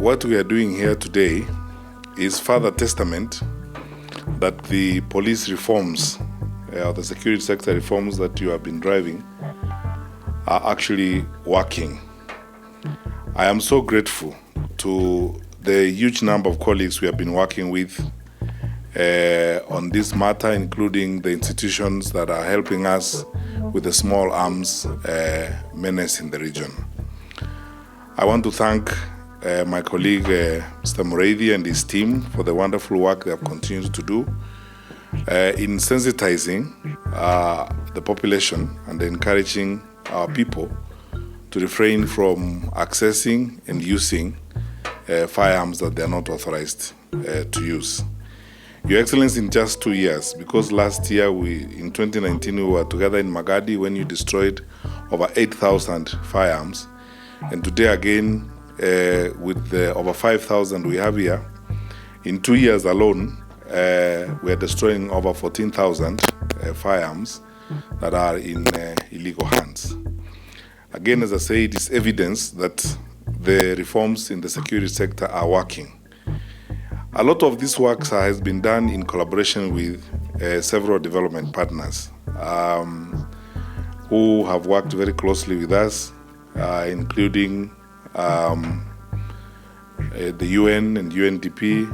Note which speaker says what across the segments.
Speaker 1: what we are doing here today is further testament that the police reforms, the security sector reforms that you have been driving are actually working. I am so grateful to the huge number of colleagues we have been working with on this matter, including the institutions that are helping us with the small arms menace in the region. I want to thank my colleague Mr. Mureithi and his team for the wonderful work they have continued to do in sensitizing the population and encouraging our people to refrain from accessing and using firearms that they are not authorized to use. Your Excellency, in just 2 years, because last year, in 2019, we were together in Magadi when you destroyed over 8,000 firearms, and today again, with the over 5,000 we have here, in 2 years alone, we are destroying over 14,000 firearms that are in illegal hands. Again, as I say, it is evidence that the reforms in the security sector are working. A lot of this work has been done in collaboration with several development partners who have worked very closely with us, including the UN and UNDP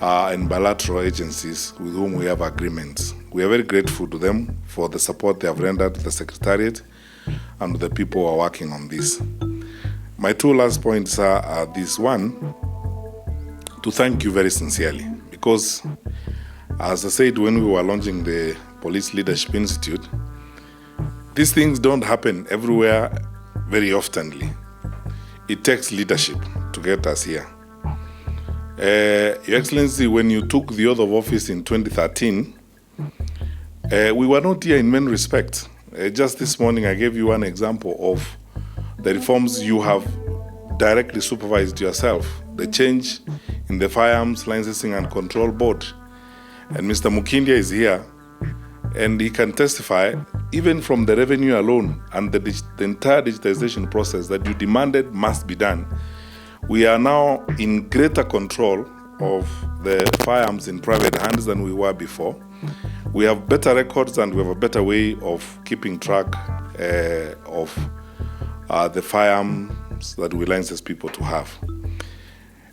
Speaker 1: and bilateral agencies with whom we have agreements. We are very grateful to them for the support they have rendered to the Secretariat and to the people who are working on this. My two last points are this one, to thank you very sincerely, because as I said when we were launching the Police Leadership Institute, these things don't happen everywhere very oftenly. It takes leadership to get us here. Your Excellency, when you took the oath of office in 2013, we were not here in many respects. Just this morning I gave you one example of the reforms you have directly supervised yourself, the change in the Firearms Licensing and Control Board. And Mr. Mukindia is here, and he can testify, even from the revenue alone and the entire digitization process that you demanded must be done. We are now in greater control of the firearms in private hands than we were before. We have better records and we have a better way of keeping track of the firearms that we license people to have.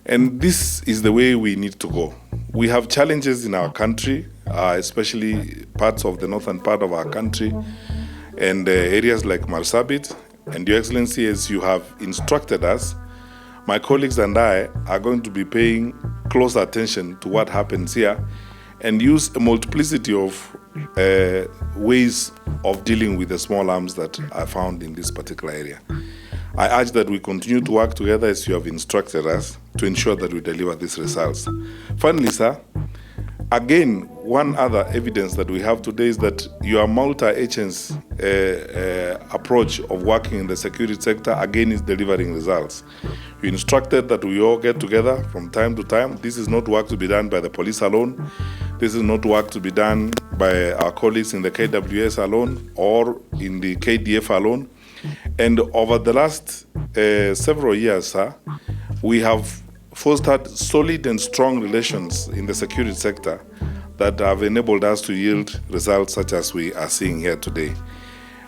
Speaker 1: And this is the way we need to go. We have challenges in our country, especially parts of the northern part of our country and areas like Marsabit. And Your Excellency, as you have instructed us, my colleagues and I are going to be paying close attention to what happens here and use a multiplicity of ways of dealing with the small arms that are found in this particular area. I urge that we continue to work together as you have instructed us to ensure that we deliver these results. Finally, sir, again, one other evidence that we have today is that your multi-agency approach of working in the security sector again is delivering results. You instructed that we all get together from time to time. This is not work to be done by the police alone. This is not work to be done by our colleagues in the KWS alone or in the KDF alone. And over the last several years, sir, we have fostered solid and strong relations in the security sector that have enabled us to yield results such as we are seeing here today.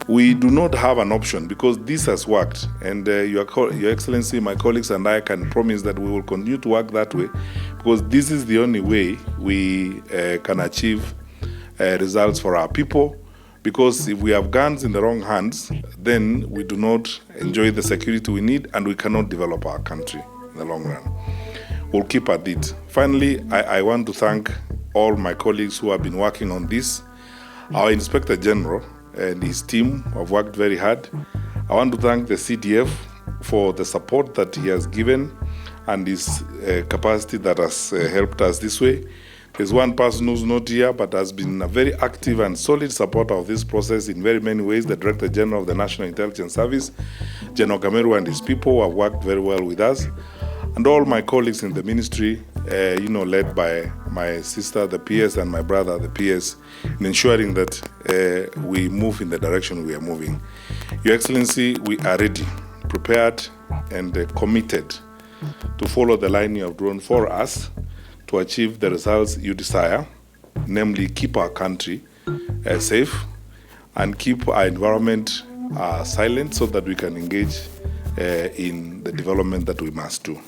Speaker 1: We do not have an option because this has worked, and Your Excellency, my colleagues and I can promise that we will continue to work that way because this is the only way we can achieve results for our people. Because if we have guns in the wrong hands, then we do not enjoy the security we need and we cannot develop our country in the long run. We'll keep at it. Finally, I want to thank all my colleagues who have been working on this. Our Inspector General and his team have worked very hard. I want to thank the CDF for the support that he has given and his capacity that has helped us this way. There's one person who's not here but has been a very active and solid supporter of this process in very many ways, the Director General of the National Intelligence Service, General Kameru, and his people have worked very well with us. And all my colleagues in the ministry, led by my sister, the PS, and my brother, the PS, in ensuring that we move in the direction we are moving. Your Excellency, we are ready, prepared, and committed to follow the line you have drawn for us to achieve the results you desire, namely keep our country safe and keep our environment silent so that we can engage in the development that we must do.